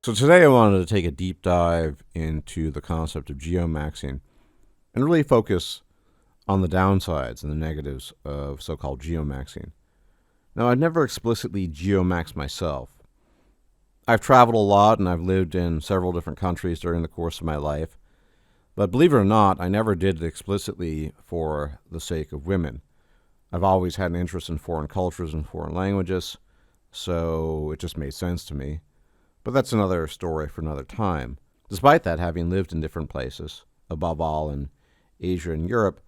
So today I wanted to take a deep dive into the concept of geomaxing and really focus on the downsides and the negatives of so-called geomaxing. Now, I've never explicitly geomaxed myself. I've traveled a lot and I've lived in several different countries during the course of my life, but believe it or not, I never did it explicitly for the sake of women. I've always had an interest in foreign cultures and foreign languages, so it just made sense to me. But that's another story for another time. Despite that, having lived in different places, above all in Asia and Europe,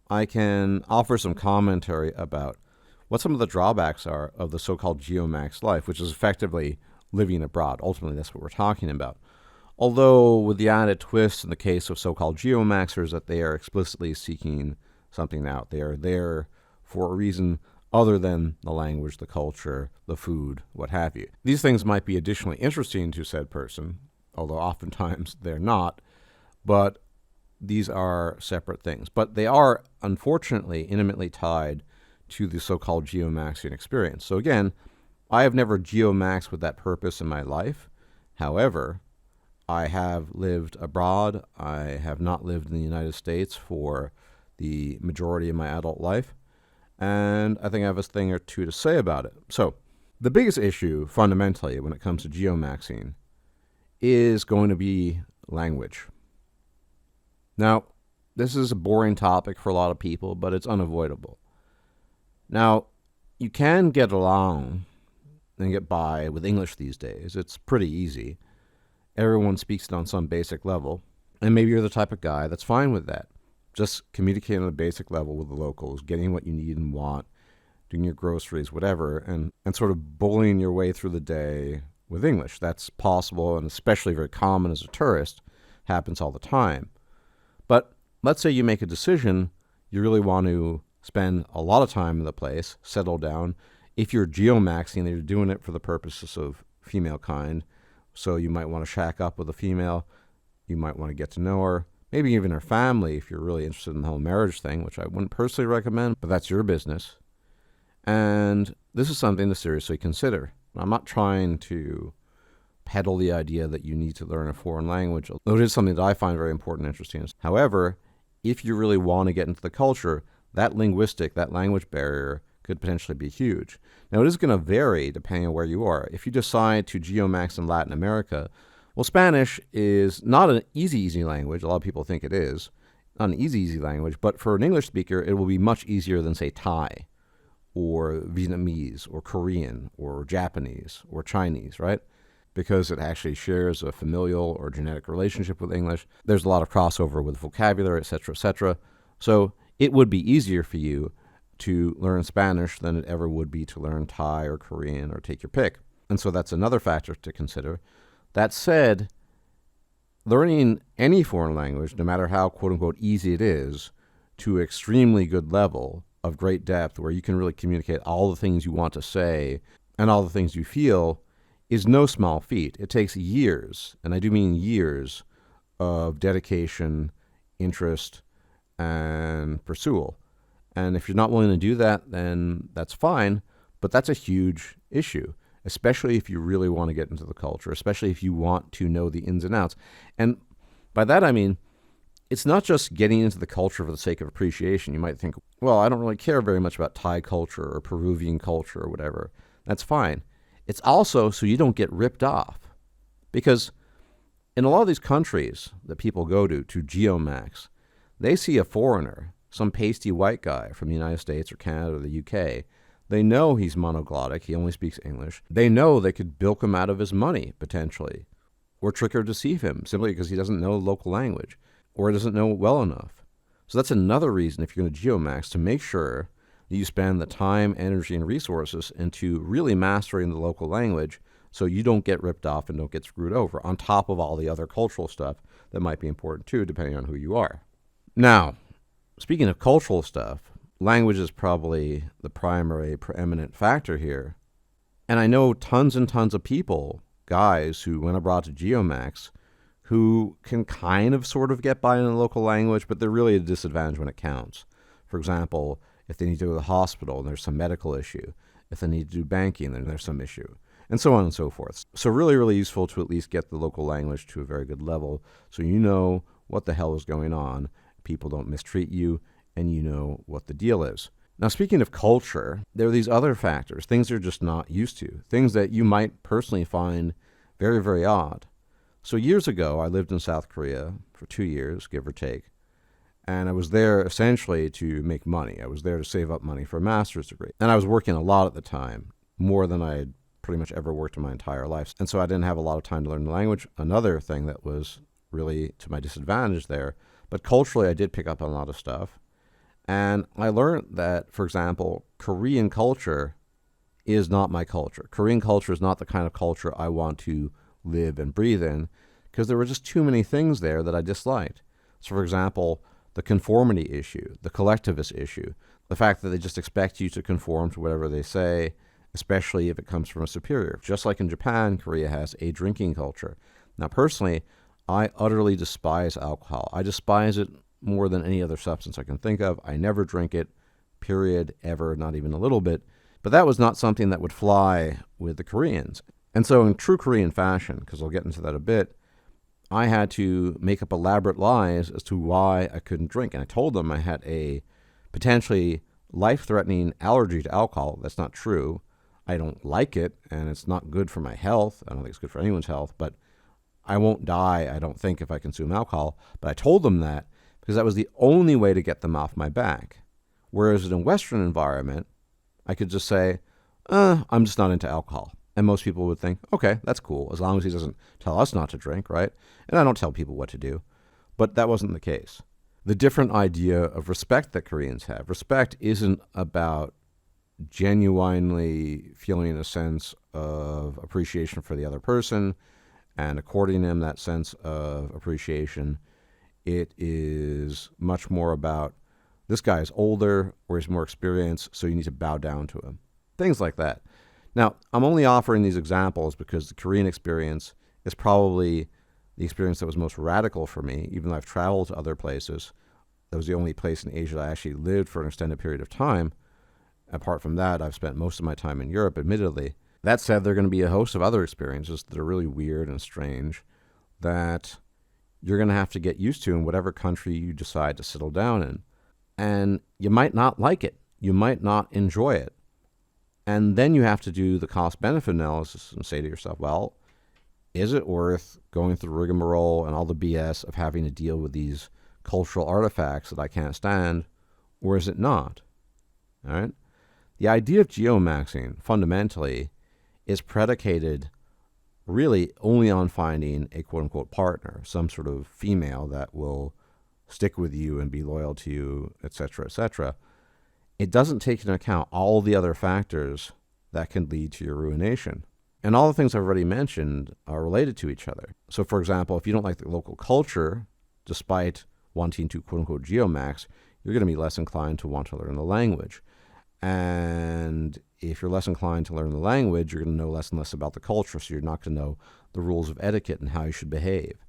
I can offer some commentary about what some of the drawbacks are of the so-called geomax life, which is effectively living abroad. Ultimately, that's what we're talking about. Although with the added twist in the case of so-called geomaxers that they are explicitly seeking something out. They are there for a reason other than the language, the culture, the food, what have you. These things might be additionally interesting to said person, although oftentimes they're not, but these are separate things. But they are, unfortunately, intimately tied to the so-called geomaxing experience. So again, I have never geomaxed with that purpose in my life. However, I have lived abroad. I have not lived in the United States for the majority of my adult life. And I think I have a thing or two to say about it. So, the biggest issue, fundamentally, when it comes to geomaxing, is going to be language. Now, this is a boring topic for a lot of people, but it's unavoidable. Now, you can get along and get by with English these days. It's pretty easy. Everyone speaks it on some basic level, and maybe you're the type of guy that's fine with that. Just communicating on a basic level with the locals, getting what you need and want, doing your groceries, whatever, and sort of bullying your way through the day with English. That's possible and especially very common as a tourist, happens all the time. But let's say you make a decision, you really want to spend a lot of time in the place, settle down. If you're geomaxing, you're doing it for the purposes of female kind, so you might want to shack up with a female, you might want to get to know her, maybe even her family if you're really interested in the whole marriage thing, which I wouldn't personally recommend, but that's your business. And this is something to seriously consider. I'm not trying to peddle the idea that you need to learn a foreign language, though it is something that I find very important and interesting. However, if you really want to get into the culture, that language barrier could potentially be huge. Now, it is going to vary depending on where you are. If you decide to geomax in Latin America, well, Spanish is not an easy language. A lot of people think it is. Not an easy language, but for an English speaker, it will be much easier than, say, Thai or Vietnamese or Korean or Japanese or Chinese, right? Because it actually shares a familial or genetic relationship with English. There's a lot of crossover with vocabulary, etc., etc. So it would be easier for you to learn Spanish than it ever would be to learn Thai or Korean or take your pick. And so that's another factor to consider. That said, learning any foreign language, no matter how quote-unquote easy it is, to an extremely good level of great depth where you can really communicate all the things you want to say and all the things you feel is no small feat. It takes years, and I do mean years, of dedication, interest, and pursuit. And if you're not willing to do that, then that's fine, but that's a huge issue, especially if you really want to get into the culture, especially if you want to know the ins and outs. And by that I mean, it's not just getting into the culture for the sake of appreciation. You might think, well, I don't really care very much about Thai culture or Peruvian culture or whatever. That's fine. It's also so you don't get ripped off. Because in a lot of these countries that people go to geomax, they see a foreigner, some pasty white guy from the United States or Canada or the UK. They know he's monoglottic, he only speaks English. They know they could bilk him out of his money, potentially, or trick or deceive him simply because he doesn't know the local language or doesn't know it well enough. So that's another reason, if you're going to geomax, to make sure that you spend the time, energy, and resources into really mastering the local language so you don't get ripped off and don't get screwed over, on top of all the other cultural stuff that might be important too, depending on who you are. Now, speaking of cultural stuff, language is probably the primary preeminent factor here. And I know tons and tons of people, guys who went abroad to geomax, who can kind of sort of get by in the local language, but they're really at a disadvantage when it counts. For example, if they need to go to the hospital and there's some medical issue, if they need to do banking, then there's some issue. and so on and so forth. So really, really useful to at least get the local language to a very good level so you know what the hell is going on, people don't mistreat you, and you know what the deal is. Now, speaking of culture, there are these other factors, things you're just not used to, things that you might personally find very, very odd. So years ago, I lived in South Korea for 2 years, give or take, and I was there essentially to make money. I was there to save up money for a master's degree. And I was working a lot at the time, more than I had pretty much ever worked in my entire life. And so I didn't have a lot of time to learn the language. Another thing that was really to my disadvantage there. But culturally, I did pick up on a lot of stuff. And I learned that, for example, Korean culture is not my culture. Korean culture is not the kind of culture I want to live and breathe in, because there were just too many things there that I disliked. So, for example, the conformity issue, the collectivist issue, the fact that they just expect you to conform to whatever they say, especially if it comes from a superior. Just like in Japan, Korea has a drinking culture. Now, personally, I utterly despise alcohol. I despise it more than any other substance I can think of. I never drink it, period, ever, not even a little bit. But that was not something that would fly with the Koreans. And so in true Korean fashion, because I'll get into that a bit, I had to make up elaborate lies as to why I couldn't drink. And I told them I had a potentially life-threatening allergy to alcohol. That's not true. I don't like it, and it's not good for my health. I don't think it's good for anyone's health, but I won't die, I don't think, if I consume alcohol. But I told them that because that was the only way to get them off my back. Whereas in a Western environment, I could just say, I'm just not into alcohol. And most people would think, okay, that's cool, as long as he doesn't tell us not to drink, right? And I don't tell people what to do. But that wasn't the case. The different idea of respect that Koreans have. Respect isn't about genuinely feeling a sense of appreciation for the other person and according them that sense of appreciation. It is much more about, this guy is older or he's more experienced, so you need to bow down to him. Things like that. Now, I'm only offering these examples because the Korean experience is probably the experience that was most radical for me, even though I've traveled to other places. That was the only place in Asia that I actually lived for an extended period of time. Apart from that, I've spent most of my time in Europe, admittedly. That said, there are going to be a host of other experiences that are really weird and strange that you're going to have to get used to in whatever country you decide to settle down in. And you might not like it. You might not enjoy it. And then you have to do the cost-benefit analysis and say to yourself, well, is it worth going through the rigmarole and all the BS of having to deal with these cultural artifacts that I can't stand, or is it not? All right? The idea of geomaxing, fundamentally, is predicated really only on finding a quote-unquote partner, some sort of female that will stick with you and be loyal to you, etc., etc. It doesn't take into account all the other factors that can lead to your ruination. And all the things I've already mentioned are related to each other. So, for example, if you don't like the local culture, despite wanting to quote-unquote geomax, you're going to be less inclined to want to learn the language. And if you're less inclined to learn the language, you're going to know less and less about the culture, so you're not going to know the rules of etiquette and how you should behave.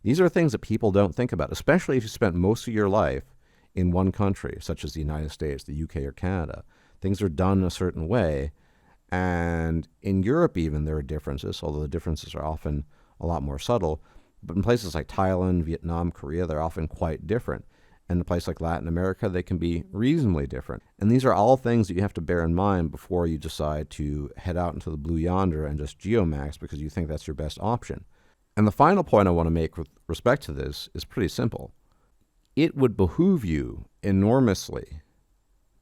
These are things that people don't think about, especially if you spent most of your life in one country, such as the United States, the UK, or Canada. Things are done a certain way, and in Europe even there are differences, although the differences are often a lot more subtle. But in places like Thailand, Vietnam, Korea, they're often quite different. And in a place like Latin America, they can be reasonably different. And these are all things that you have to bear in mind before you decide to head out into the blue yonder and just geomax because you think that's your best option. And the final point I want to make with respect to this is pretty simple. It would behoove you enormously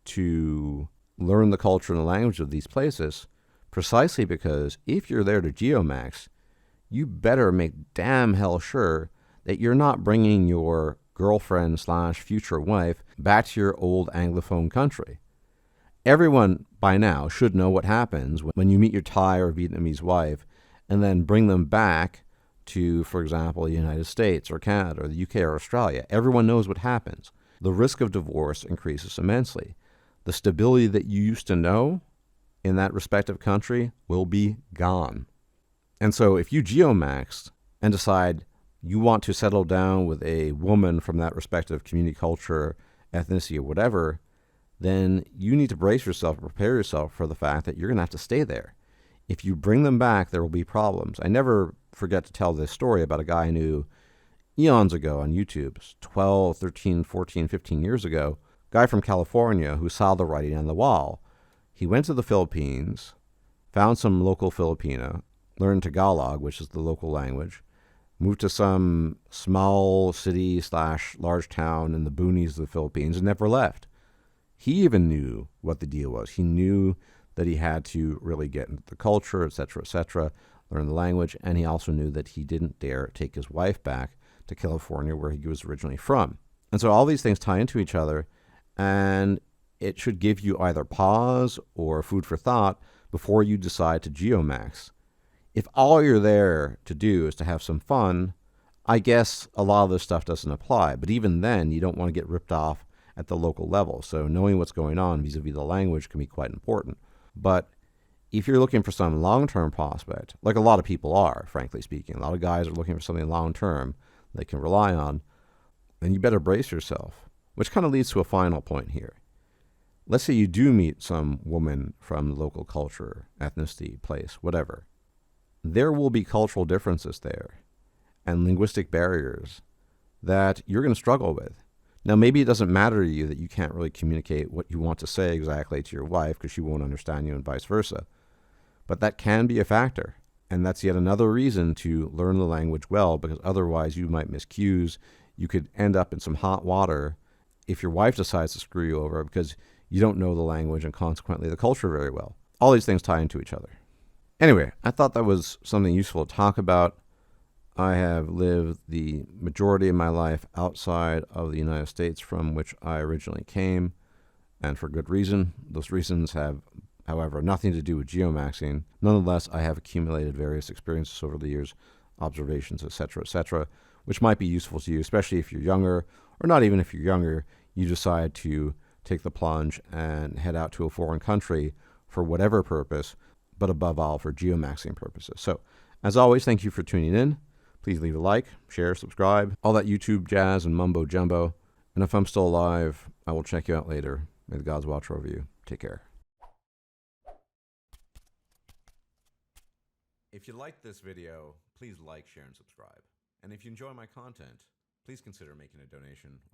to learn the culture and the language of these places, precisely because if you're there to geomax, you better make damn hell sure that you're not bringing your girlfriend / future wife back to your old Anglophone country. Everyone by now should know what happens when you meet your Thai or Vietnamese wife and then bring them back to, for example, the United States or Canada or the UK or Australia. Everyone knows what happens. The risk of divorce increases immensely. The stability that you used to know in that respective country will be gone. And so if you geomax and decide you want to settle down with a woman from that respective community, culture, ethnicity, or whatever, then you need to brace yourself and prepare yourself for the fact that you're going to have to stay there. If you bring them back, there will be problems. I never forget to tell this story about a guy I knew eons ago on YouTube, 12, 13, 14, 15 years ago, guy from California who saw the writing on the wall. He went to the Philippines, found some local Filipina, learned Tagalog, which is the local language, moved to some small city slash large town in the boonies of the Philippines and never left. He even knew what the deal was. He knew that he had to really get into the culture, etc., learn the language, and he also knew that he didn't dare take his wife back to California, where he was originally from. And so all these things tie into each other, and it should give you either pause or food for thought before you decide to geomax. If all you're there to do is to have some fun, I guess a lot of this stuff doesn't apply. But even then, you don't want to get ripped off at the local level. So knowing what's going on vis-a-vis the language can be quite important. But if you're looking for some long-term prospect, like a lot of people are, frankly speaking, a lot of guys are looking for something long-term they can rely on, then you better brace yourself, which kind of leads to a final point here. Let's say you do meet some woman from the local culture, ethnicity, place, whatever. There will be cultural differences there and linguistic barriers that you're going to struggle with. Now, maybe it doesn't matter to you that you can't really communicate what you want to say exactly to your wife because she won't understand you and vice versa. But that can be a factor. And that's yet another reason to learn the language well, because otherwise you might miss cues. You could end up in some hot water if your wife decides to screw you over because you don't know the language and consequently the culture very well. All these things tie into each other. Anyway, I thought that was something useful to talk about. I have lived the majority of my life outside of the United States from which I originally came, and for good reason. Those reasons have, however, nothing to do with geomaxing. Nonetheless, I have accumulated various experiences over the years, observations, etc., which might be useful to you, especially if you're younger, or not even if you're younger, you decide to take the plunge and head out to a foreign country for whatever purpose, but above all for geomaxing purposes. So, as always, thank you for tuning in. Please leave a like, share, subscribe, all that YouTube jazz and mumbo jumbo. And if I'm still alive, I will check you out later. May the gods watch over you. Take care. If you liked this video, please like, share, and subscribe. And if you enjoy my content, please consider making a donation or